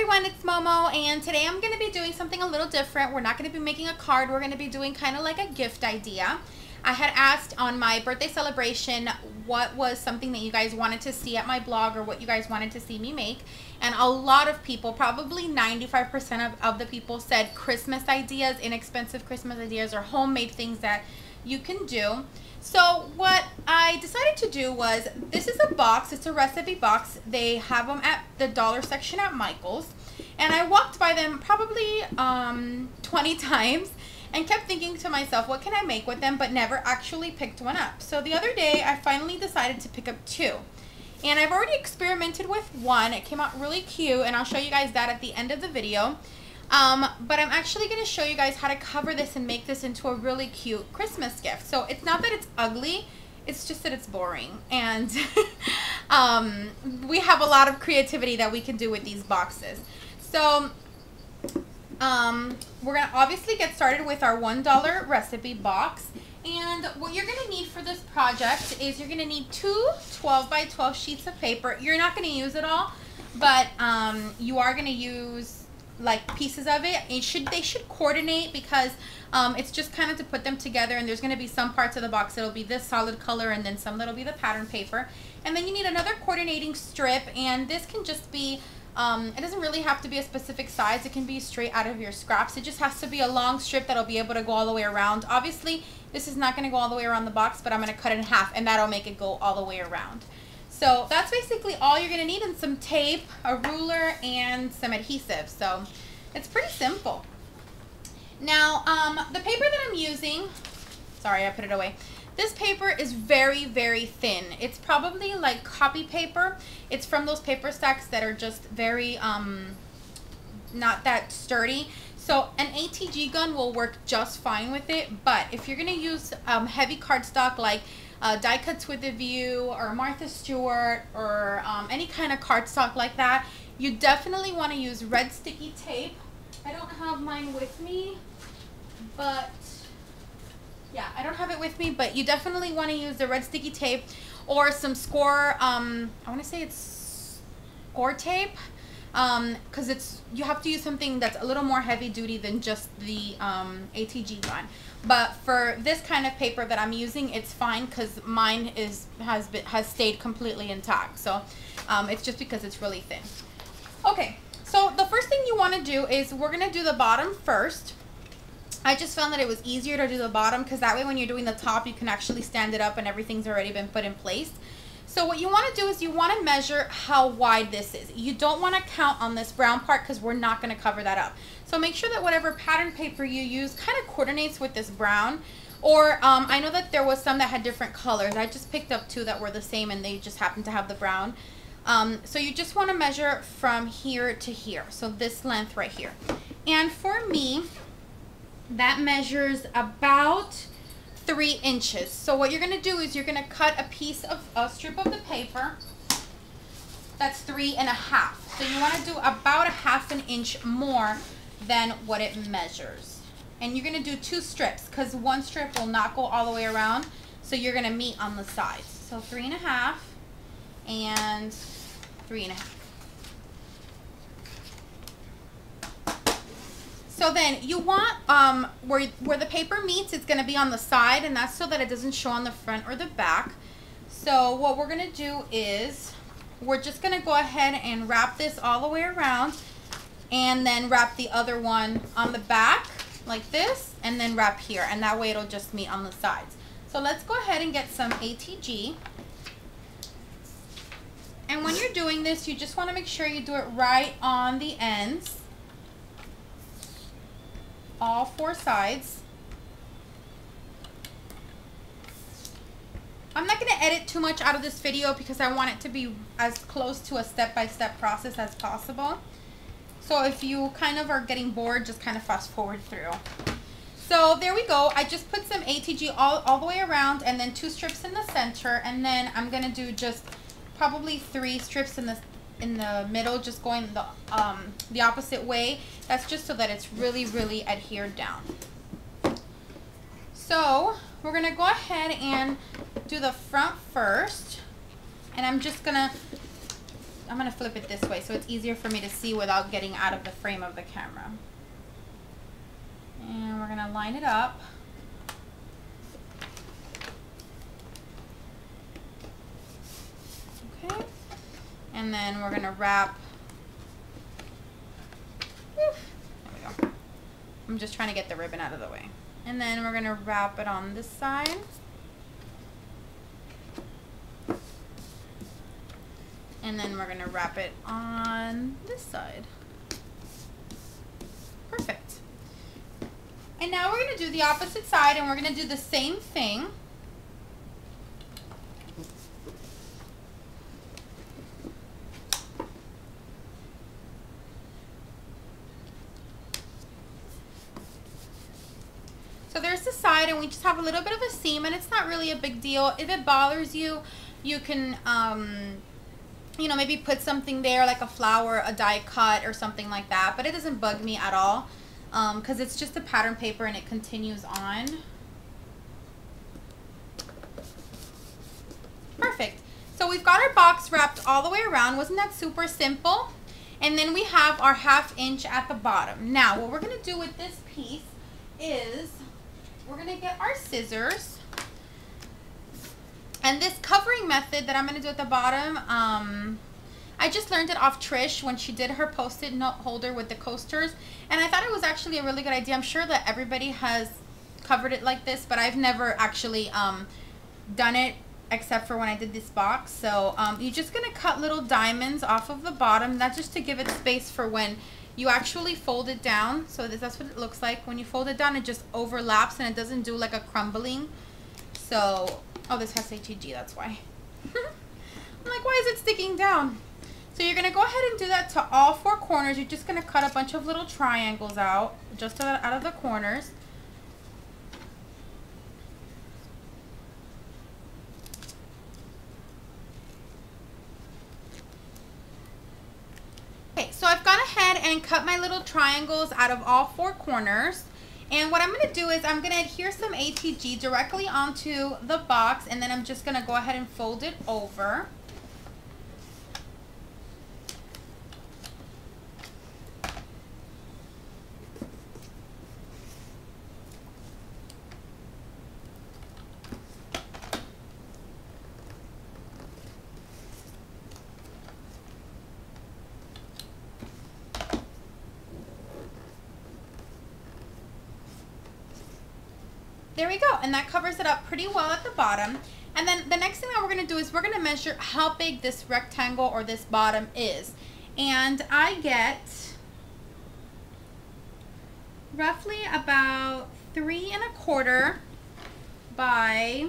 everyone, it's Momo, and today I'm going to be doing something a little different. We're not going to be making a card. We're going to be doing kind of like a gift idea. I had asked on my birthday celebration what was something that you guys wanted to see at my blog or what you guys wanted to see me make. And a lot of people, probably 95% of the people said Christmas ideas, inexpensive Christmas ideas, or homemade things that you can do. So what I decided to do was, this is a box, it's a recipe box. They have them at the dollar section at Michael's. And I walked by them probably 20 times and kept thinking to myself, what can I make with them, but never actually picked one up. So the other day, I finally decided to pick up two. And I've already experimented with one. It came out really cute, and I'll show you guys that at the end of the video. But I'm actually going to show you guys how to cover this and make this into a really cute Christmas gift. So it's not that it's ugly, it's just that it's boring. And we have a lot of creativity that we can do with these boxes. So we're going to obviously get started with our $1 recipe box. And what you're going to need for this project is you're going to need two 12 by 12 sheets of paper. You're not going to use it all, but you are going to use like pieces of it. They should coordinate, because it's just kind of to put them together, and there's going to be some parts of the box that'll be this solid color and then some that'll be the pattern paper. And then you need another coordinating strip, and this can just be it doesn't really have to be a specific size. It can be straight out of your scraps. It just has to be a long strip that'll be able to go all the way around. Obviously this is not going to go all the way around the box, but I'm going to cut it in half, and that'll make it go all the way around. So that's basically all you're going to need, and some tape, a ruler, and some adhesive. So it's pretty simple. Now, the paper that I'm using, sorry, I put it away. This paper is very, very thin. It's probably like copy paper. It's from those paper stacks that are just very, not that sturdy. So an ATG gun will work just fine with it, but if you're going to use heavy cardstock like Die Cuts with a View or Martha Stewart or any kind of cardstock like that, you definitely want to use red sticky tape. I don't have mine with me, but yeah, I don't have it with me, but you definitely want to use the red sticky tape or some score, I want to say it's score tape, because you have to use something that's a little more heavy duty than just the ATG gun. But for this kind of paper that I'm using, it's fine, because mine has stayed completely intact. So it's just because it's really thin. Okay, so the first thing you want to do is we're going to do the bottom first. I just found that it was easier to do the bottom, because that way when you're doing the top, you can actually stand it up and everything's already been put in place. So what you want to do is you want to measure how wide this is. You don't want to count on this brown part, because we're not going to cover that up. So make sure that whatever pattern paper you use kind of coordinates with this brown. Or I know that there was some that had different colors. I just picked up two that were the same, and they just happened to have the brown. So you just want to measure from here to here. So this length right here. And for me, that measures about 3 inches. So what you're going to do is you're going to cut a strip of the paper that's 3.5. So you want to do about 1/2 inch more than what it measures. And you're going to do 2 strips, because one strip will not go all the way around. So you're going to meet on the sides. So 3.5 and 3.5. So then you want, where the paper meets, it's going to be on the side, and that's so that it doesn't show on the front or the back. So what we're going to do is we're just going to go ahead and wrap this all the way around, and then wrap the other one on the back like this, and then wrap here, and that way it'll just meet on the sides. So let's go ahead and get some ATG. And when you're doing this, you just want to make sure you do it right on the ends. All 4 sides. I'm not going to edit too much out of this video, because I want it to be as close to a step-by-step process as possible. So if you kind of are getting bored, just kind of fast forward through. So there we go. I just put some ATG all the way around, and then 2 strips in the center, and then I'm going to do just probably 3 strips in the middle, just going the opposite way. That's just so that it's really, really adhered down. So we're going to go ahead and do the front first, and I'm just going to gonna flip it this way so it's easier for me to see without getting out of the frame of the camera. And we're gonna line it up. Okay. And then we're gonna wrap. There we go. I'm just trying to get the ribbon out of the way. And then we're gonna wrap it on this side. And then we're gonna wrap it on this side. Perfect. And now we're gonna do the opposite side and we're gonna do the same thing. So there's the side and we just have a little bit of a seam and it's not really a big deal. If it bothers you, you can you know, maybe put something there like a flower, a die cut or something like that, but it doesn't bug me at all because it's just a pattern paper and it continues on. Perfect. So we've got our box wrapped all the way around. Wasn't that super simple? And then we have our 1/2 inch at the bottom. Now what we're going to do with this piece is we're going to get our scissors. And this covering method that I'm going to do at the bottom, I just learned it off Trish when she did her Post-it note holder with the coasters. And I thought it was actually a really good idea. I'm sure that everybody has covered it like this, but I've never actually done it except for when I did this box. So you're just going to cut little diamonds off of the bottom. That's just to give it space for when you actually fold it down. So that's what it looks like. When you fold it down, it just overlaps and it doesn't do like a crumbling. So... oh, this has HEG, that's why. I'm like, why is it sticking down? So you're going to go ahead and do that to all 4 corners. You're just going to cut a bunch of little triangles out, just out of the corners. Okay, so I've gone ahead and cut my little triangles out of all 4 corners. And what I'm going to do is I'm going to adhere some ATG directly onto the box and then I'm just going to go ahead and fold it over. There we go, and that covers it up pretty well at the bottom. And then the next thing that we're going to do is we're going to measure how big this rectangle or this bottom is. And I get roughly about 3 1/4 by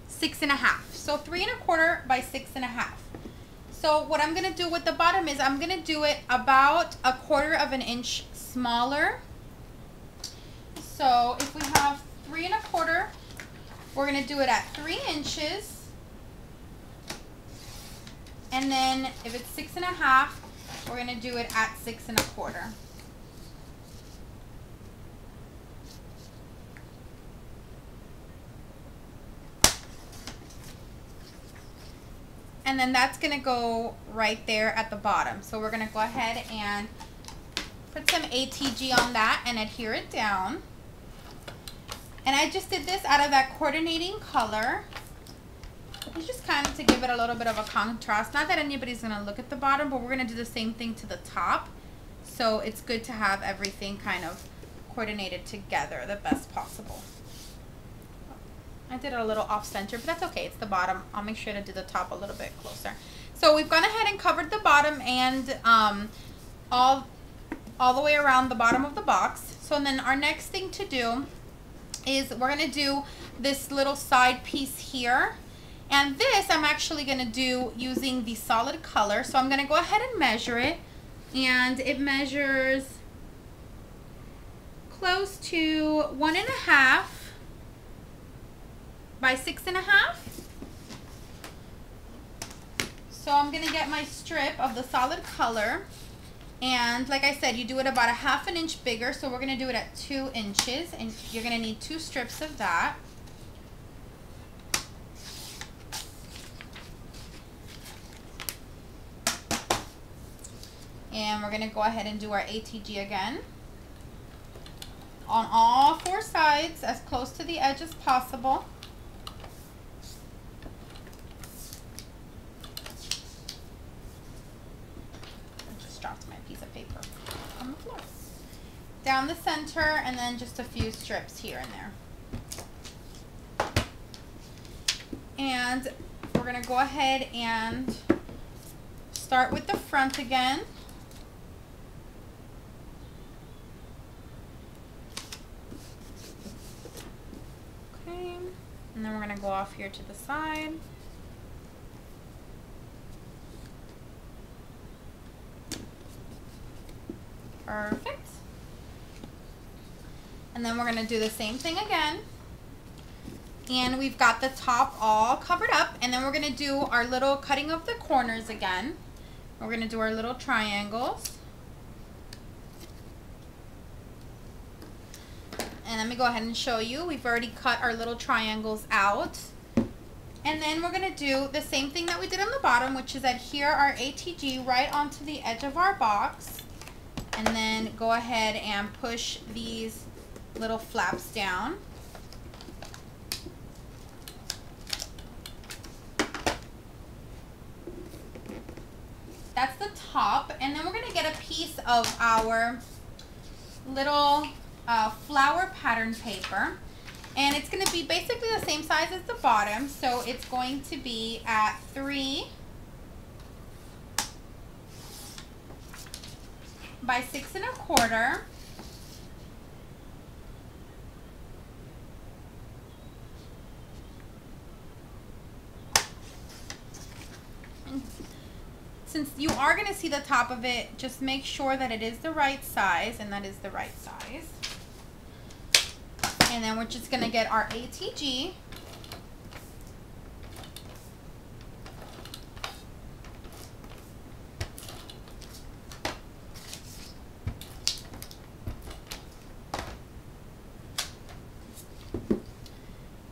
6 1/2. So 3 1/4 by 6 1/2. So what I'm going to do with the bottom is I'm going to do it about 1/4 inch smaller. So if we have 3 1/4, we're going to do it at 3 inches. And then if it's 6 1/2, we're going to do it at 6 1/4. And then that's going to go right there at the bottom. So we're going to go ahead and put some ATG on that and adhere it down. And I just did this out of that coordinating color. It's just kind of to give it a little bit of a contrast. Not that anybody's going to look at the bottom, but we're going to do the same thing to the top. So it's good to have everything kind of coordinated together the best possible. I did it a little off center, but that's okay. It's the bottom. I'll make sure to do the top a little bit closer. So we've gone ahead and covered the bottom and all the way around the bottom of the box. So then our next thing to do is we're going to do this little side piece here. And this I'm actually going to do using the solid color. So I'm going to go ahead and measure it. And it measures close to 1 1/2 by 6 1/2. So I'm going to get my strip of the solid color. And like I said, you do it about 1/2 inch bigger. So we're going to do it at 2 inches. And you're going to need 2 strips of that. And we're going to go ahead and do our ATG again. On all 4 sides, as close to the edge as possible. I just dropped my piece of paper on the floor. Down the center, and then just a few strips here and there. And we're going to go ahead and start with the front again. Okay, and then we're going to go off here to the side. Perfect. And then we're going to do the same thing again. And we've got the top all covered up. And then we're going to do our little cutting of the corners again. We're going to do our little triangles. And let me go ahead and show you. We've already cut our little triangles out. And then we're going to do the same thing that we did on the bottom, which is adhere our ATG right onto the edge of our box. And then go ahead and push these little flaps down. That's the top. And then we're going to get a piece of our little flower pattern paper. And it's going to be basically the same size as the bottom. So it's going to be at 3 by 6 1/4. And since you are going to see the top of it, just make sure that it is the right size, and that is the right size. And then we're just going to get our ATG.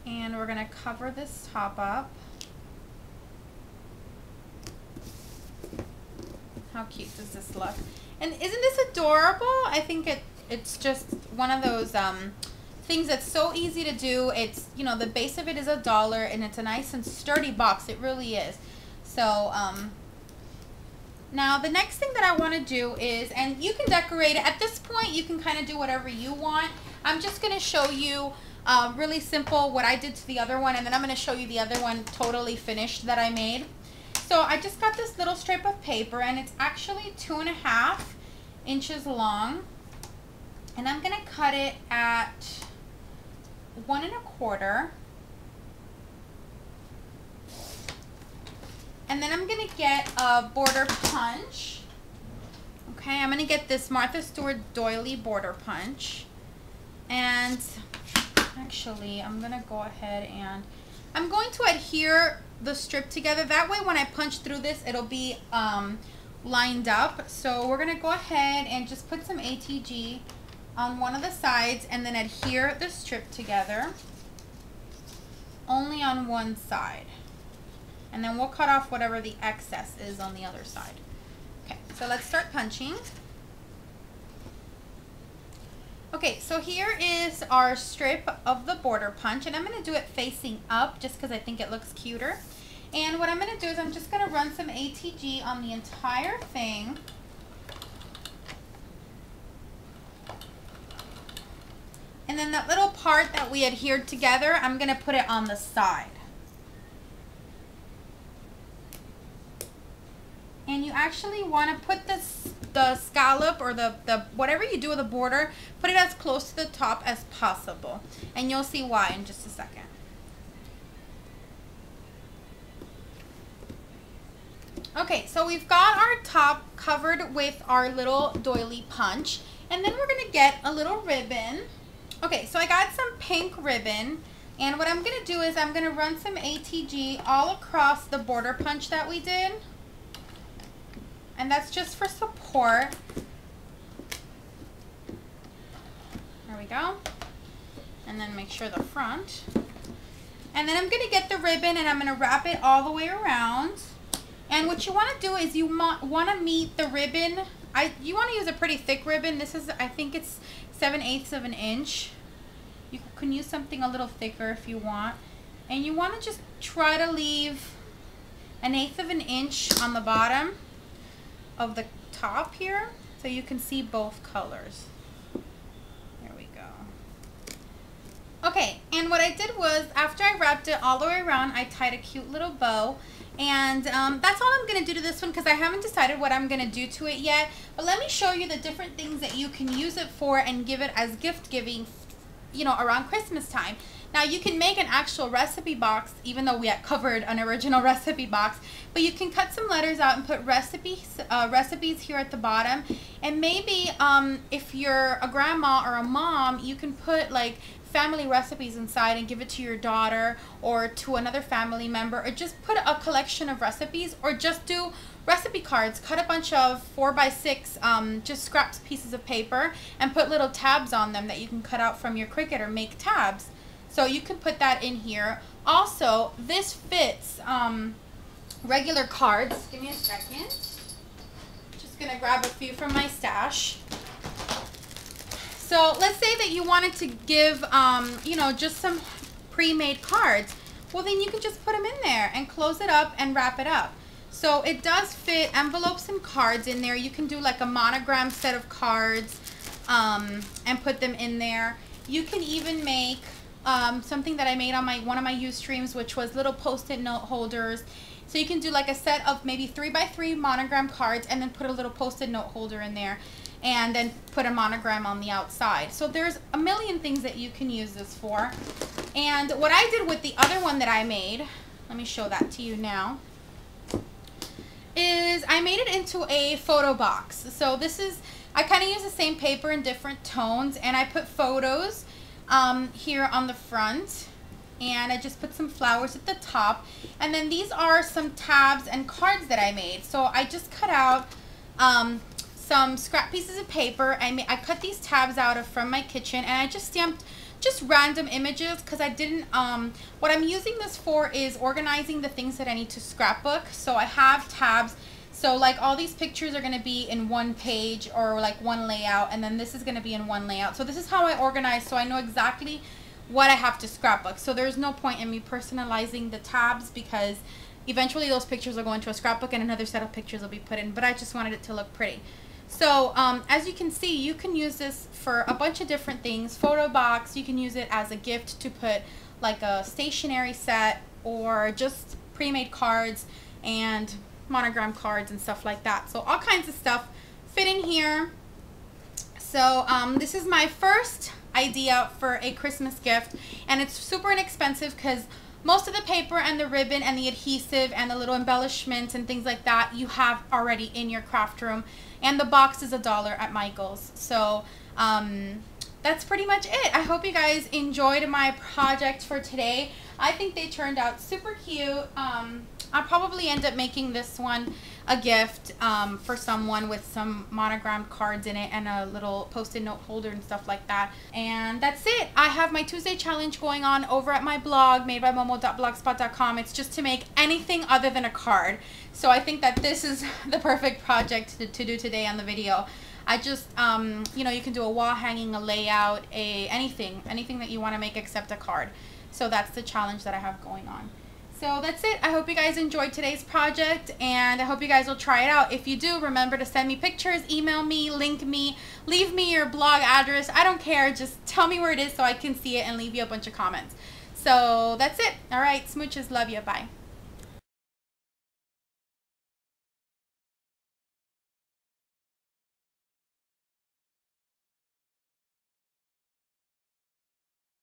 And we're going to cover this top up. How cute does this look? And isn't this adorable? I think it's just one of those things that's so easy to do. It's, you know, the base of it is $1 and it's a nice and sturdy box. It really is. So now the next thing that I want to do is, and you can decorate it. At this point you can kind of do whatever you want. I'm just going to show you really simple what I did to the other one, and then I'm going to show you the other one totally finished that I made. So I just got this little strip of paper, and it's actually 2.5 inches long, and I'm going to cut it at 1 1/4. And then I'm going to get a border punch. Okay, I'm going to get this Martha Stewart doily border punch. And actually, I'm going to go ahead and I'm going to adhere the strip together. That way when I punch through this, it'll be lined up. So we're going to go ahead and just put some ATG on one of the sides and then adhere the strip together only on one side. And then we'll cut off whatever the excess is on the other side. Okay, so let's start punching. Okay, so here is our strip of the border punch, and I'm going to do it facing up just because I think it looks cuter. And what I'm going to do is I'm just going to run some ATG on the entire thing. And then that little part that we adhered together, I'm going to put it on the side. And you actually want to put the scallop or the whatever you do with the border, put it as close to the top as possible. And you'll see why in just a second. Okay, so we've got our top covered with our little doily punch. And then we're going to get a little ribbon. Okay, so I got some pink ribbon. And what I'm going to do is I'm going to run some ATG all across the border punch that we did. And that's just for support. There we go. And then make sure the front. And then I'm going to get the ribbon and I'm going to wrap it all the way around. And what you want to do is you want to meet the ribbon you want to use a pretty thick ribbon. This is, I think it's 7/8 of an inch. You can use something a little thicker if you want. And you want to just try to leave 1/8 of an inch on the bottom of the top here, so you can see both colors. There we go. Okay, and what I did was, after I wrapped it all the way around, I tied a cute little bow. And that's all I'm going to do to this one, because I haven't decided what I'm going to do to it yet. But let me show you the different things that you can use it for and give it as gift giving, you know, around Christmas time. Now, you can make an actual recipe box, even though we had covered an original recipe box. But you can cut some letters out and put recipes here at the bottom. And maybe if you're a grandma or a mom, you can put like family recipes inside and give it to your daughter or to another family member, or just put a collection of recipes, or just do recipe cards. Cut a bunch of 4x6 just scraps pieces of paper and put little tabs on them that you can cut out from your Cricut or make tabs. So you can put that in here. Also, this fits regular cards. Give me a second. Just gonna grab a few from my stash. So let's say that you wanted to give, you know, just some pre-made cards. Well, then you can just put them in there and close it up and wrap it up. So it does fit envelopes and cards in there. You can do like a monogram set of cards and put them in there. You can even make something that I made on one of my Ustreams, which was little post-it note holders. So you can do like a set of maybe 3x3 monogram cards and then put a little post-it note holder in there, and then put a monogram on the outside. So there's a million things that you can use this for. And what I did with the other one that I made, let me show that to you now, is I made it into a photo box. So this is, I kind of use the same paper in different tones, and I put photos here on the front, and I just put some flowers at the top. And then these are some tabs and cards that I made. So I just cut out some scrap pieces of paper. I cut these tabs out from my kitchen, and I just stamped just random images, because I didn't, what I'm using this for is organizing the things that I need to scrapbook. So I have tabs. So like all these pictures are going to be in one page or like one layout, and then this is going to be in one layout. So this is how I organize, so I know exactly what I have to scrapbook. So there's no point in me personalizing the tabs, because eventually those pictures will go into a scrapbook and another set of pictures will be put in, but I just wanted it to look pretty. So as you can see, you can use this for a bunch of different things. Photo box, you can use it as a gift to put like a stationery set, or just pre-made cards and monogram cards and stuff like that. So all kinds of stuff fit in here. So this is my first idea for a Christmas gift, and it's super inexpensive because most of the paper and the ribbon and the adhesive and the little embellishments and things like that you have already in your craft room, and the box is $1 at Michael's. So that's pretty much it. I hope you guys enjoyed my project for today. I think they turned out super cute. I'll probably end up making this one a gift for someone, with some monogrammed cards in it and a little post-it note holder and stuff like that. And that's it. I have my Tuesday challenge going on over at my blog, madebymomo.blogspot.com. It's just to make anything other than a card. So I think that this is the perfect project to do today on the video. I just, you know, you can do a wall hanging, a layout, anything that you want to make except a card. So that's the challenge that I have going on. So that's it. I hope you guys enjoyed today's project, and I hope you guys will try it out. If you do, remember to send me pictures, email me, link me, leave me your blog address. I don't care. Just tell me where it is so I can see it and leave you a bunch of comments. So that's it. All right. Smooches. Love you. Bye.